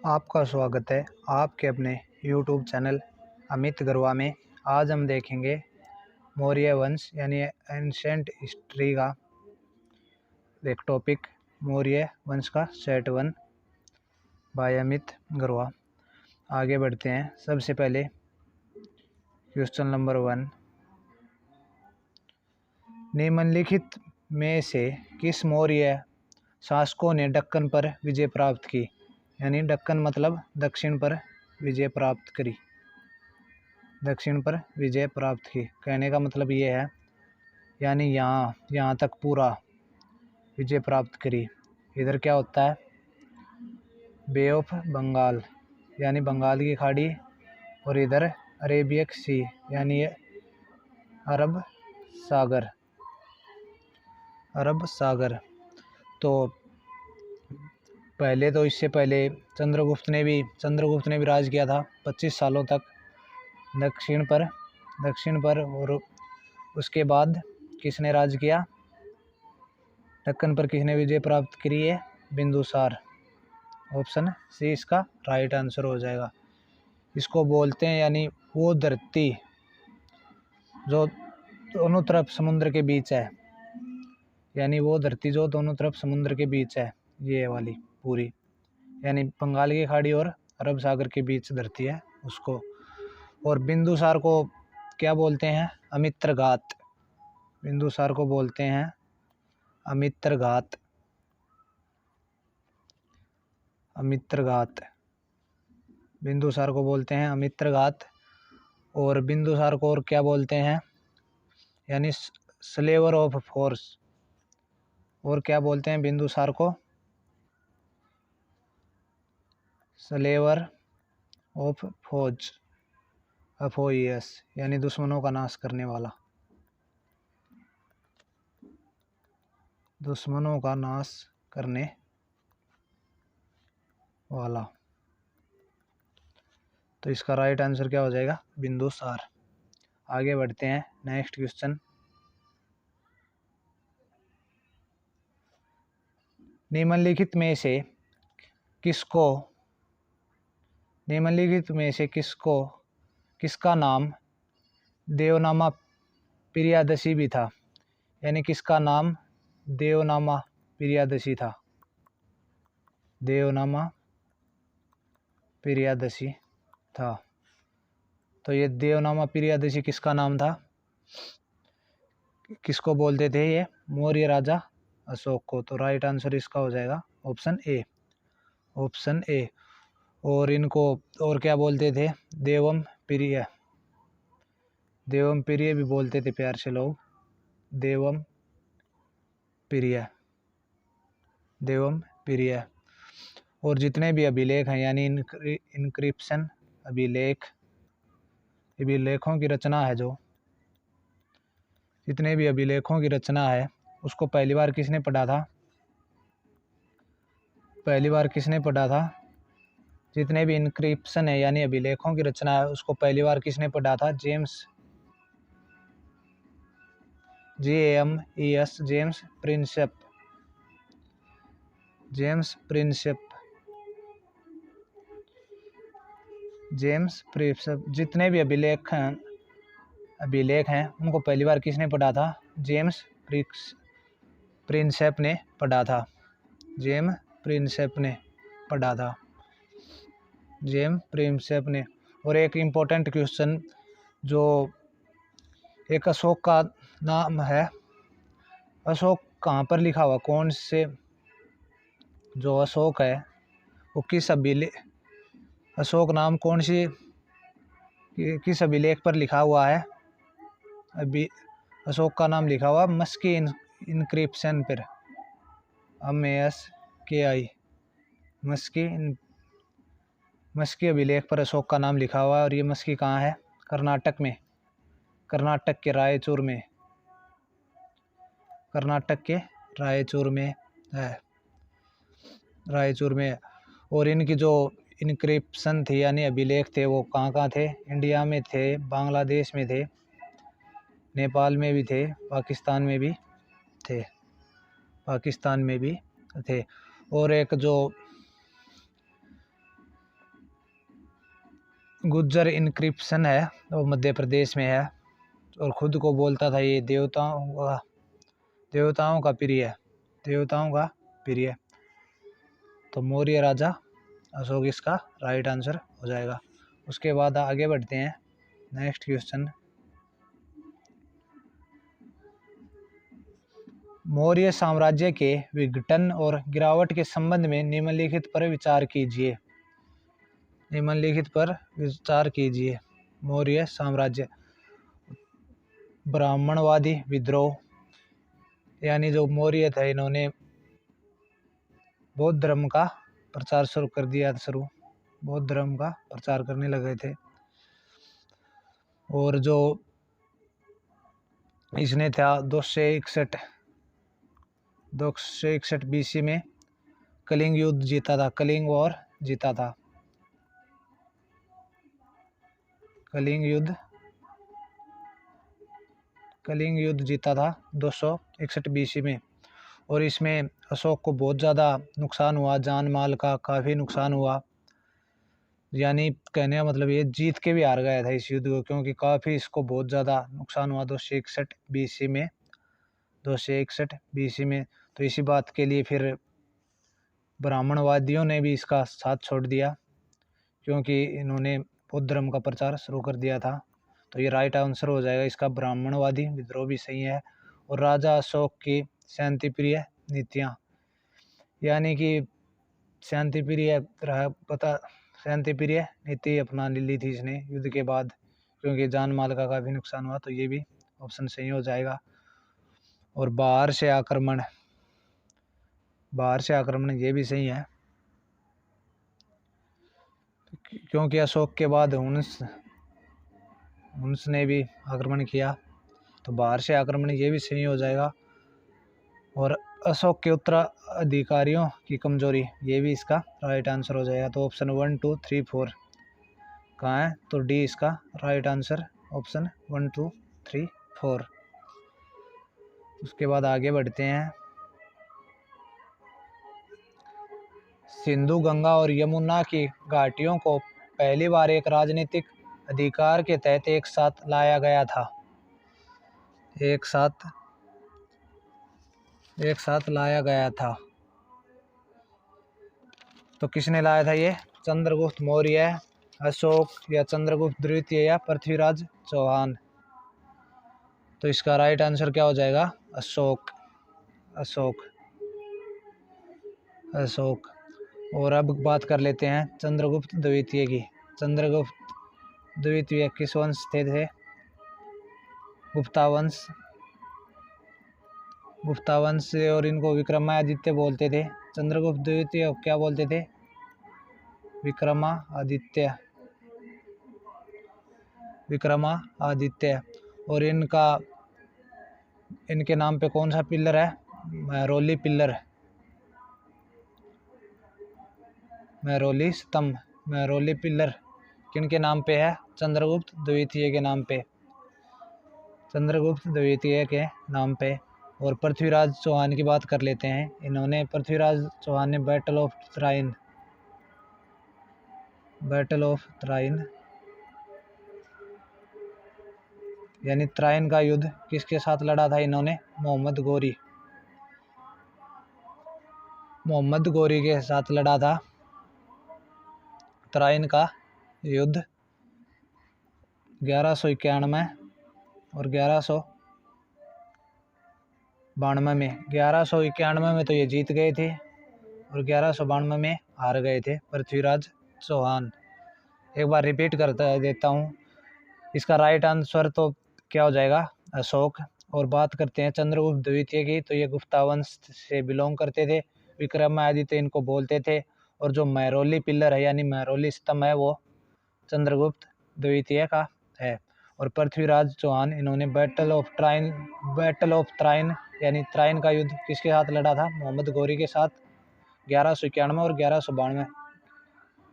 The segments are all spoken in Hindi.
आपका स्वागत है आपके अपने YouTube चैनल अमित गरवा में। आज हम देखेंगे मौर्य वंश यानी एंशेंट हिस्ट्री का एक टॉपिक, मौर्य वंश का सेट 1 बाय अमित गरवा। आगे बढ़ते हैं। सबसे पहले क्वेश्चन नंबर 1, निम्नलिखित में से किस मौर्य शासकों ने दक्कन पर विजय प्राप्त की? यानी दक्कन मतलब दक्षिण पर विजय प्राप्त करी, दक्षिण पर विजय प्राप्त की। कहने का मतलब ये है यानी यहाँ तक पूरा विजय प्राप्त करी। इधर क्या होता है? बे ऑफ बंगाल यानी बंगाल की खाड़ी, और इधर अरेबियन सी यानी अरब सागर, अरब सागर। तो पहले तो इससे पहले चंद्रगुप्त ने भी राज किया था 25 सालों तक दक्षिण पर। और उसके बाद किसने राज किया? दक्कन पर किसने विजय प्राप्त करी है? बिंदुसार। ऑप्शन सी इसका राइट आंसर हो जाएगा। इसको बोलते हैं यानी वो धरती जो दोनों तरफ समुद्र के बीच है, यानी वो धरती जो दोनों तरफ समुद्र के बीच है, ये वाली पूरी, यानी बंगाल की खाड़ी और अरब सागर के बीच धरती है उसको। और बिंदुसार को क्या बोलते हैं? अमित्रघात। बिंदुसार को बोलते हैं अमित्रघात, अमित्रघात। बिंदुसार को बोलते हैं अमित्रघात। और बिंदुसार को और क्या बोलते हैं? यानी स्लेवर ऑफ फोर्स। और क्या बोलते हैं बिंदुसार को? स्लेवर ऑफ फौज, FOES, यानी दुश्मनों का नाश करने वाला, दुश्मनों का नाश करने वाला। तो इसका राइट आंसर क्या हो जाएगा? बिंदुसार। आगे बढ़ते हैं। नेक्स्ट क्वेश्चन, निम्नलिखित में से किसका नाम देवनामा प्रियादशी भी था? यानी किसका नाम देवनामा प्रियादशी था? देवनामा प्रियादशी था। तो ये देवनामा प्रियादशी किसका नाम था? किसको बोलते थे ये? मौर्य राजा अशोक को। तो राइट आंसर इसका हो जाएगा ऑप्शन ए, ऑप्शन ए। और इनको और क्या बोलते थे? देवम प्रिय, देवम प्रिय भी बोलते थे प्यार से लोग, देवम प्रिय, देवम प्रिय। और जितने भी अभिलेख हैं यानी इनक्रिप्शन, अभिलेखों की रचना है, जो जितने भी अभिलेखों की रचना है उसको पहली बार किसने पढ़ा था? पहली बार किसने पढ़ा था? जितने भी इनक्रिप्शन है यानी अभिलेखों की रचना है उसको पहली बार किसने पढ़ा था? James, JAMES, James Prinsep, James Prinsep, James Prinsep. जितने भी अभिलेख हैं उनको पहली बार किसने पढ़ा था? जेम्स प्रिंसेप ने पढ़ा था, जेम्स प्रिंसेप ने पढ़ा था, जेम्स प्रिंसेप ने। और एक इम्पोर्टेंट क्वेश्चन, जो एक अशोक का नाम है, अशोक कहाँ पर लिखा हुआ? कौन से जो अशोक है वो अशोक नाम कौन सी किस अभिलेख पर लिखा हुआ है? अभी अशोक का नाम लिखा हुआ मस्की इनक्रिप्शन पर, MASKI, मस्की अभिलेख पर अशोक का नाम लिखा हुआ है। और ये मस्की कहाँ है? कर्नाटक में, कर्नाटक के रायचूर में, कर्नाटक के रायचूर में है, रायचूर में। और इनकी जो इनक्रिप्शन थी यानी अभिलेख थे वो कहाँ थे? इंडिया में थे, बांग्लादेश में थे, नेपाल में भी थे, पाकिस्तान में भी थे, और एक जो गुज्जर इनक्रिप्शन है, वो मध्य प्रदेश में है। और खुद को बोलता था ये देवताओं का प्रिय। तो मौर्य राजा अशोक इसका राइट आंसर हो जाएगा। उसके बाद आगे बढ़ते हैं नेक्स्ट क्वेश्चन। मौर्य साम्राज्य के विघटन और गिरावट के संबंध में निम्नलिखित पर विचार कीजिए। मौर्य साम्राज्य, ब्राह्मणवादी विद्रोह, यानी जो मौर्य थे इन्होंने बौद्ध धर्म का प्रचार शुरू कर दिया बौद्ध धर्म का प्रचार करने लगे थे। और जो इसने था 261 BC में कलिंग युद्ध जीता था, कलिंग वॉर जीता था। कलिंग युद्ध जीता था 261 BC में। और इसमें अशोक को बहुत ज़्यादा नुकसान हुआ, जान माल का काफ़ी नुकसान हुआ। यानी कहने का मतलब ये जीत के भी हार गया था इस युद्ध को, क्योंकि काफ़ी इसको बहुत ज़्यादा नुकसान हुआ 261 BC में। तो इसी बात के लिए फिर ब्राह्मणवादियों ने भी इसका साथ छोड़ दिया, क्योंकि इन्होंने बौद्ध धर्म का प्रचार शुरू कर दिया था। तो ये राइट आंसर हो जाएगा इसका, ब्राह्मणवादी विद्रोह भी सही है। और राजा अशोक की शांतिप्रिय नीतियाँ, यानी कि शांतिप्रिय नीति अपना ली थी इसने युद्ध के बाद, क्योंकि जान माल का काफ़ी नुकसान हुआ। तो ये भी ऑप्शन सही हो जाएगा। और बाहर से आक्रमण ये भी सही है, क्योंकि अशोक के बाद हुन्स ने भी आक्रमण किया। तो बाहर से आक्रमण ये भी सही हो जाएगा। और अशोक के उत्तराधिकारियों की कमजोरी, ये भी इसका राइट आंसर हो जाएगा। तो ऑप्शन 1, 2, 3, 4 कहाँ है? तो डी इसका राइट आंसर, ऑप्शन 1, 2, 3, 4। उसके बाद आगे बढ़ते हैं। सिंधु, गंगा और यमुना की घाटियों को पहली बार एक राजनीतिक अधिकार के तहत एक साथ लाया गया था। तो किसने लाया था ये? चंद्रगुप्त मौर्य, अशोक, या चंद्रगुप्त द्वितीय, या पृथ्वीराज चौहान। तो इसका राइट आंसर क्या हो जाएगा? अशोक। और अब बात कर लेते हैं चंद्रगुप्त द्वितीय की। चंद्रगुप्त द्वितीय किस वंश थे? गुप्ता वंश से, और इनको विक्रमादित्य बोलते थे। चंद्रगुप्त द्वितीय क्या बोलते थे? विक्रमादित्य। और इनके नाम पे कौन सा पिलर है? महरौली पिलर किनके नाम पे है? चंद्रगुप्त द्वितीय के नाम पे। और पृथ्वीराज चौहान की बात कर लेते हैं। पृथ्वीराज चौहान ने बैटल ऑफ त्राइन यानी त्राइन का युद्ध किसके साथ लड़ा था इन्होंने? मोहम्मद गौरी के साथ लड़ा था त्राइन का युद्ध 1191 और 1192 में। 1191 में तो ये जीत गए थे और 1192 में हार गए थे पृथ्वीराज चौहान। एक बार रिपीट कर देता हूँ, इसका राइट आंसर तो क्या हो जाएगा? अशोक। और बात करते हैं चंद्रगुप्त द्वितीय की, तो ये गुप्ता वंश से बिलोंग करते थे। विक्रमादित्य इनको बोलते थे। और जो महरौली पिलर है यानी महरौली स्तंभ है वो चंद्रगुप्त द्वितीय का है। और पृथ्वीराज चौहान इन्होंने बैटल ऑफ त्राइन यानी त्राइन का युद्ध किसके साथ लड़ा था? मोहम्मद गौरी के साथ 1191 और 1192।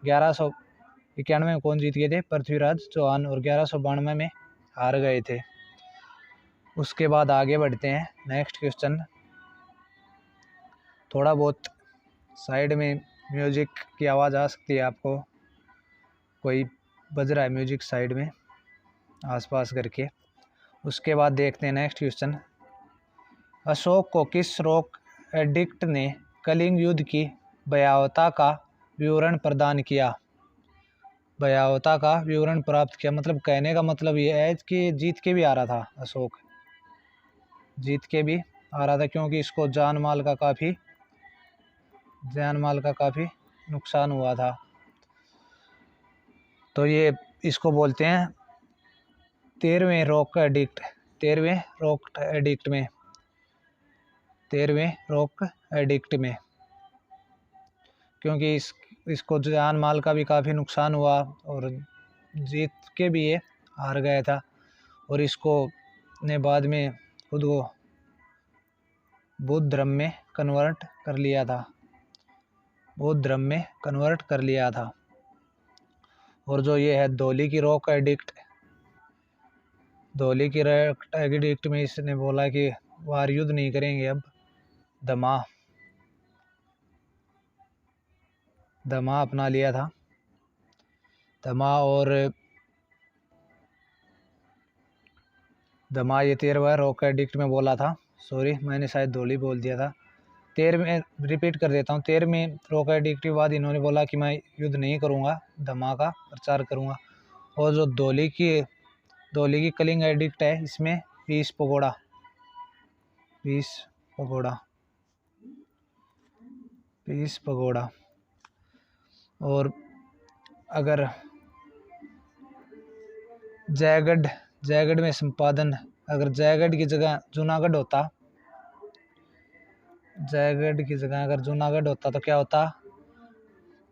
1191 में कौन जीत गए थे? पृथ्वीराज चौहान। और 1192 में हार गए थे। उसके बाद आगे बढ़ते हैं नेक्स्ट क्वेश्चन। थोड़ा बहुत साइड में म्यूजिक की आवाज़ आ सकती है आपको, कोई बज रहा है म्यूजिक साइड में आसपास करके। उसके बाद देखते हैं नेक्स्ट क्वेश्चन। अशोक को किस रॉक एडिक्ट ने कलिंग युद्ध की भयावता का विवरण प्रदान किया? भयावता का विवरण प्राप्त किया मतलब कहने का मतलब ये है कि जीत के भी आ रहा था अशोक, जीत के भी आ रहा था, क्योंकि इसको जान माल का काफ़ी नुकसान हुआ था। तो ये इसको बोलते हैं 13वें रॉक एडिक्ट में, क्योंकि इसको जान माल का भी काफ़ी नुकसान हुआ और जीत के भी ये हार गया था। और इसको ने बाद में खुद को बौद्ध धर्म में कन्वर्ट कर लिया था। और जो ये है धौली की रॉक एडिक्ट में इसने बोला कि वार युद्ध नहीं करेंगे, अब दमा अपना लिया था। दमा ये 13वां रॉक एडिक्ट में बोला था। सॉरी, मैंने शायद धौली बोल दिया था। 13वें रिपीट कर देता हूँ। 13वें रॉक एडिक्ट के बाद इन्होंने बोला कि मैं युद्ध नहीं करूँगा, दमा का प्रचार करूँगा। और जो धौली की कलिंग एडिक्ट है, इसमें पीस पगोड़ा। और अगर जयगढ़ में संपादन, अगर जयगढ़ की जगह जूनागढ़ होता तो क्या होता?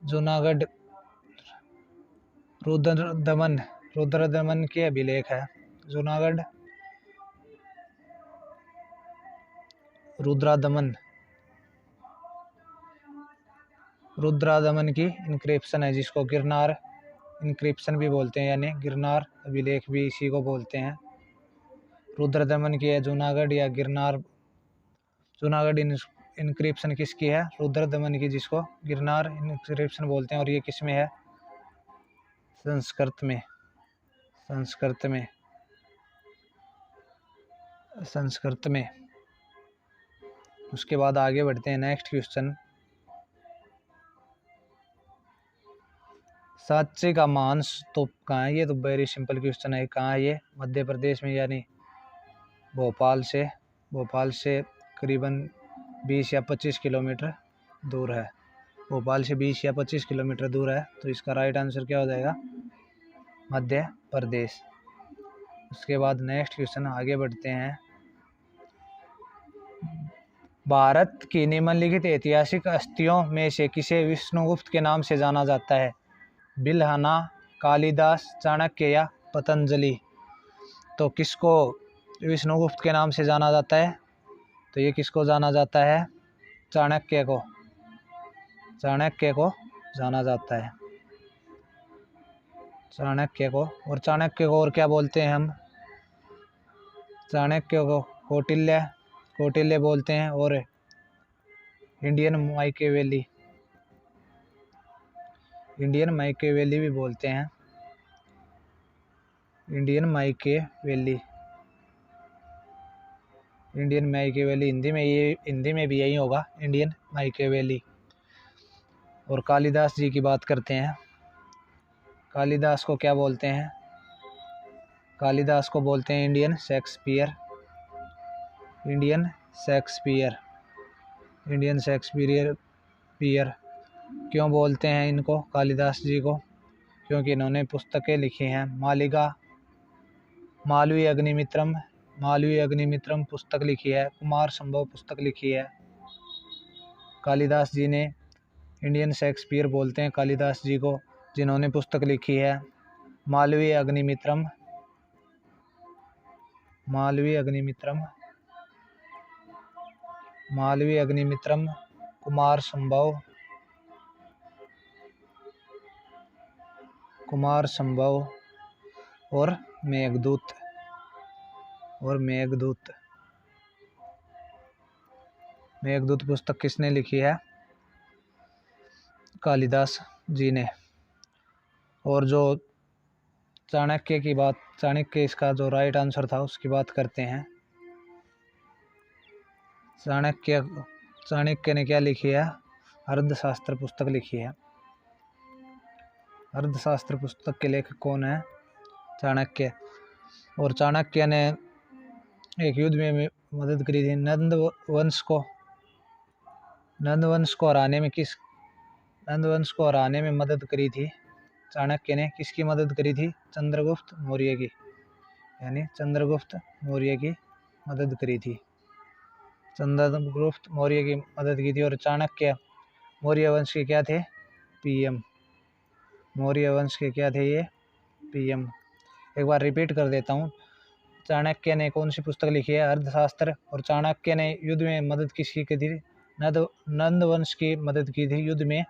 जूनागढ़ रुद्रदमन के अभिलेख है। जूनागढ़ रुद्रादमन की इंक्रिप्शन है, जिसको गिरनार इंक्रिप्शन भी बोलते हैं, यानी गिरनार अभिलेख भी इसी को बोलते हैं। रुद्रदमन की है जूनागढ़ या जूनागढ़ इंक्रिप्शन किसकी है? रुद्रदमन की, जिसको गिरनार इंक्रिप्शन बोलते हैं। और ये किस में है? संस्कृत में। उसके बाद आगे बढ़ते हैं नेक्स्ट क्वेश्चन। सांची का महान स्तूप कहाँ है? ये तो वेरी सिंपल क्वेश्चन है। कहाँ है ये? मध्य प्रदेश में, यानी भोपाल से करीबन 20 या 25 किलोमीटर दूर है। भोपाल से 20 या 25 किलोमीटर दूर है। तो इसका राइट आंसर क्या हो जाएगा? मध्य प्रदेश। उसके बाद नेक्स्ट क्वेश्चन आगे बढ़ते हैं। भारत की निम्नलिखित ऐतिहासिक हस्तियों में से किसे विष्णुगुप्त के नाम से जाना जाता है? बिल्हना, कालिदास, चाणक्य या पतंजलि? तो किसको विष्णुगुप्त के नाम से जाना जाता है? तो ये किसको जाना जाता है? चाणक्य को जाना जाता है। चाणक्य को और क्या बोलते हैं हम? चाणक्य को कौटिल्य बोलते हैं। और इंडियन माइकेवेली भी बोलते हैं। इंडियन माइकेवेली हिंदी में भी यही होगा, इंडियन माइकेवेली। और कालिदास जी की बात करते हैं। कालिदास को क्या बोलते हैं? कालिदास को बोलते हैं इंडियन शेक्सपियर। क्यों बोलते हैं इनको, कालिदास जी को? क्योंकि इन्होंने पुस्तकें लिखी हैं। मालवीय अग्निमित्रम पुस्तक लिखी है। कुमार संभव पुस्तक लिखी है। कालिदास जी ने इंडियन शेक्सपियर बोलते हैं कालिदास जी को, जिन्होंने पुस्तक लिखी है मालवीय अग्निमित्रम, कुमार संभव और मेघदूत पुस्तक किसने लिखी है? कालिदास जी ने। और जो चाणक्य की बात, चाणक्य इसका जो राइट आंसर था उसकी बात करते हैं। चाणक्य ने क्या लिखी है? अर्थशास्त्र पुस्तक लिखी है। अर्थशास्त्र पुस्तक के लेखक कौन है? चाणक्य। और चाणक्य ने एक युद्ध में मदद करी थी नंद वंश को हराने में मदद करी थी। चाणक्य ने किसकी मदद करी थी? चंद्रगुप्त मौर्य की, यानी चंद्रगुप्त मौर्य की मदद करी थी। चंद्रगुप्त मौर्य की मदद की थी। और चाणक्य मौर्य वंश के क्या थे? पीएम। मौर्य वंश के क्या थे ये? पीएम। एक बार रिपीट कर देता हूँ। चाणक्य ने कौन सी पुस्तक लिखी है? अर्थशास्त्र। और चाणक्य ने युद्ध में मदद किसकी की थी? नंद वंश की मदद की थी। युद्ध में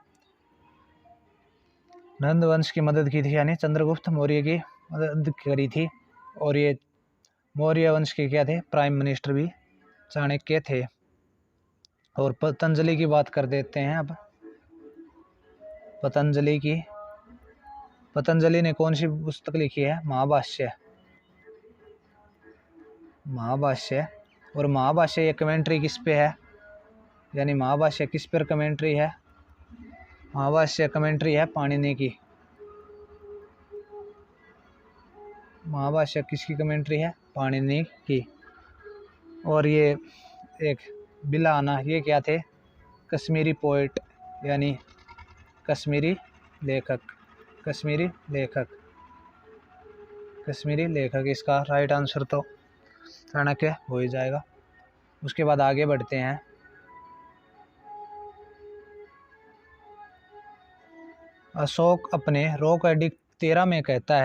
नंद वंश की मदद की थी, यानी चंद्रगुप्त मौर्य की मदद करी थी। और ये मौर्य वंश के क्या थे? प्राइम मिनिस्टर भी चाणक्य थे। और पतंजलि की बात कर देते हैं अब। पतंजलि ने कौन सी पुस्तक लिखी है? महाभाष्य। और महाभाष्य ये कमेंट्री किस पे है? यानी महाभाष्य किस पर कमेंट्री है? महाभाष्य कमेंट्री है पाणिनि की। महाभाष्य किसकी कमेंट्री है? पाणिनि की। और ये एक बिलाना, ये क्या थे? कश्मीरी पोइट, यानी कश्मीरी लेखक। इसका राइट आंसर तो चाणक्य हो ही जाएगा। उसके बाद आगे बढ़ते हैं। अशोक अपने रॉक एडिक्ट 13 में कहता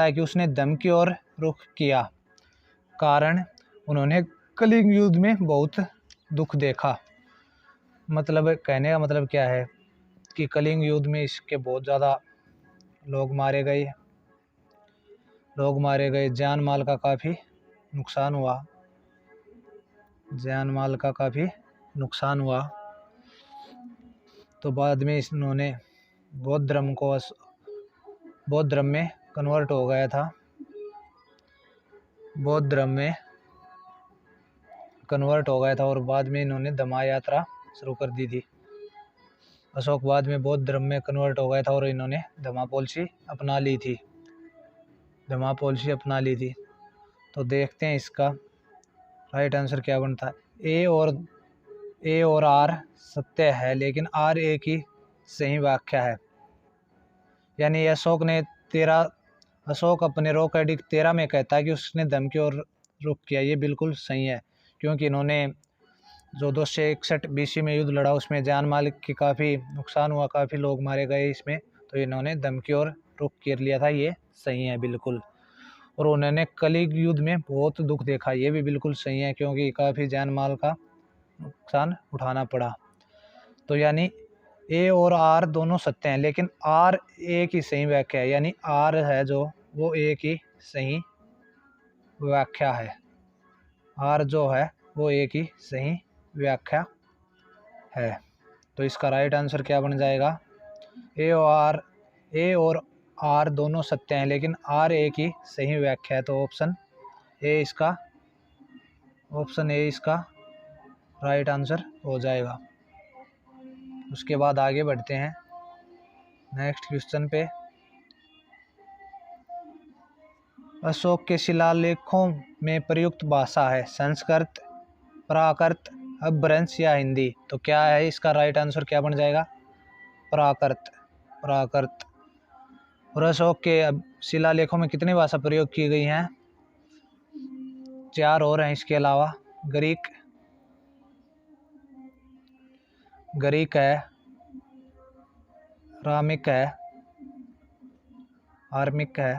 है कि उसने धम्म की ओर रुख किया, कारण उन्होंने कलिंग युद्ध में बहुत दुख देखा। मतलब कहने का मतलब क्या है कि कलिंग युद्ध में इसके बहुत ज़्यादा लोग मारे गए, जान माल का काफ़ी नुकसान हुआ। तो बाद में इन्होंने बौद्ध धर्म में कन्वर्ट हो गया था। और बाद में इन्होंने धम्मा यात्रा शुरू कर दी थी। अशोक बाद में बौद्ध धर्म में कन्वर्ट हो गया था और इन्होंने धम्मा पॉलिसी अपना ली थी। तो देखते हैं इसका राइट आंसर क्या बनता है। ए और आर सत्य है, लेकिन आर ए की सही व्याख्या है। यानी अशोक अपने रॉक एडिक्ट 13 में कहता है कि उसने धम्म की ओर रुख किया। ये बिल्कुल सही है, क्योंकि इन्होंने जो 261 BC में युद्ध लड़ा उसमें जान माल की काफ़ी नुकसान हुआ, काफ़ी लोग मारे गए इसमें। तो इन्होंने धम्म की ओर रुख कर लिया था, ये सही है बिल्कुल। और उन्होंने कलिंग युद्ध में बहुत दुख देखा, ये भी बिल्कुल सही है, क्योंकि काफ़ी जान माल का नुकसान उठाना पड़ा। तो यानी ए और आर दोनों सत्य हैं, लेकिन आर ए की सही व्याख्या है। यानी आर है जो वो ए की सही व्याख्या है। आर जो है वो ए की सही व्याख्या है। तो इसका राइट आंसर क्या बन जाएगा? ए और आर दोनों सत्य हैं, लेकिन आर ए की सही व्याख्या है। तो ऑप्शन ए इसका राइट आंसर हो जाएगा। उसके बाद आगे बढ़ते हैं नेक्स्ट क्वेश्चन पे। अशोक के शिलालेखों में प्रयुक्त भाषा है संस्कृत, प्राकृत, अपभ्रंश या हिंदी। तो क्या है इसका राइट आंसर, क्या बन जाएगा? प्राकृत। और अशोक के शिलालेखों में कितनी भाषा प्रयोग की गई हैं? 4 और हैं इसके अलावा। ग्रीक है, रामिक है, आर्मिक है,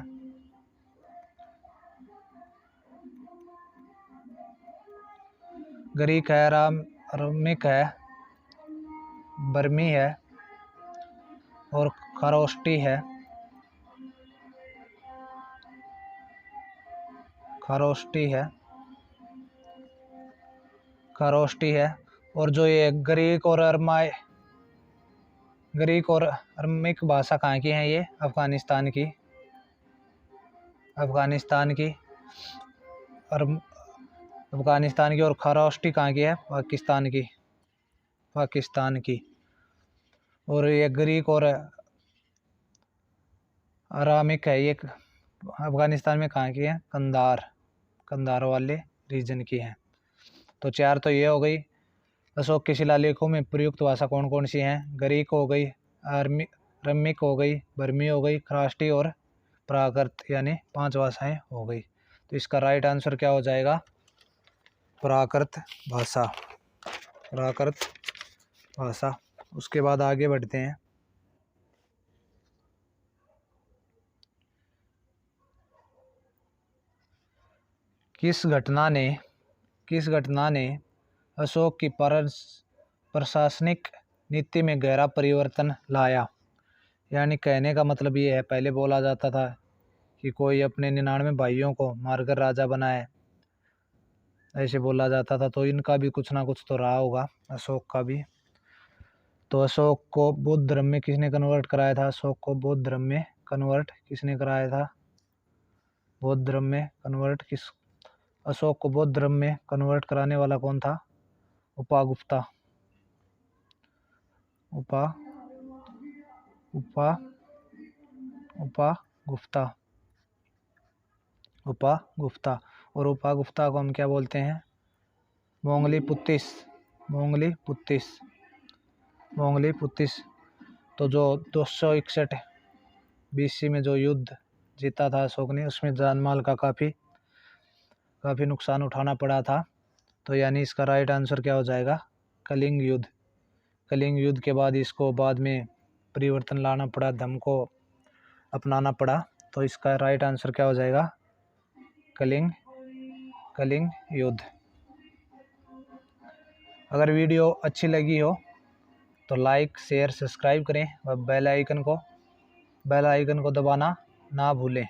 रामिक है, बर्मी है और खरोष्टी है। और जो ये ग्रीक और ग्रीक और अरमिक भाषा कहाँ की है? ये अफगानिस्तान की, अफगानिस्तान की। और अफगानिस्तान की। और खरोष्टी कहाँ की है? पाकिस्तान की, पाकिस्तान की। और ये ग्रीक और अरामिक है, ये अफगानिस्तान में कहाँ की है? कंधार, कंधार वाले रीजन की है। तो 4 तो ये हो गई। अशोक के शिलालेखों में प्रयुक्त भाषा कौन कौन सी हैं? ग्रीक हो गई, अरमिक हो गई, बर्मी हो गई, खराष्टी और प्राकृत, यानी 5 भाषाएं हो गई। तो इसका राइट आंसर क्या हो जाएगा? प्राकृत भाषा, प्राकृत भाषा। उसके बाद आगे बढ़ते हैं। किस घटना ने अशोक की प्रशासनिक नीति में गहरा परिवर्तन लाया? यानी कहने का मतलब ये है, पहले बोला जाता था कि कोई अपने 99 भाइयों को मारकर राजा बनाए, ऐसे बोला जाता था। तो इनका भी कुछ ना कुछ तो रहा होगा, अशोक का भी। तो अशोक को बौद्ध धर्म में किसने कन्वर्ट कराया था? अशोक को बौद्ध धर्म में कन्वर्ट किसने कराया था? बौद्ध धर्म में कन्वर्ट किस अशोक को बौद्ध धर्म में कन्वर्ट कराने वाला कौन था? उपागुप्ता, उपा उपा उपागुप्ता, उपागुप्ता। और उपागुप्ता को हम क्या बोलते हैं? मोंगलीपुत्तिस, मोंगलीपुत्तिस, मोंगलीपुत्तिस। तो जो 261 BC में जो युद्ध जीता था अशोक ने, उसमें जान माल का काफ़ी नुकसान उठाना पड़ा था। तो यानी इसका राइट आंसर क्या हो जाएगा? कलिंग युद्ध। कलिंग युद्ध के बाद इसको बाद में परिवर्तन लाना पड़ा, धर्म को अपनाना पड़ा। तो इसका राइट आंसर क्या हो जाएगा? कलिंग युद्ध। अगर वीडियो अच्छी लगी हो तो लाइक, शेयर, सब्सक्राइब करें और बेल आइकन को दबाना ना भूलें।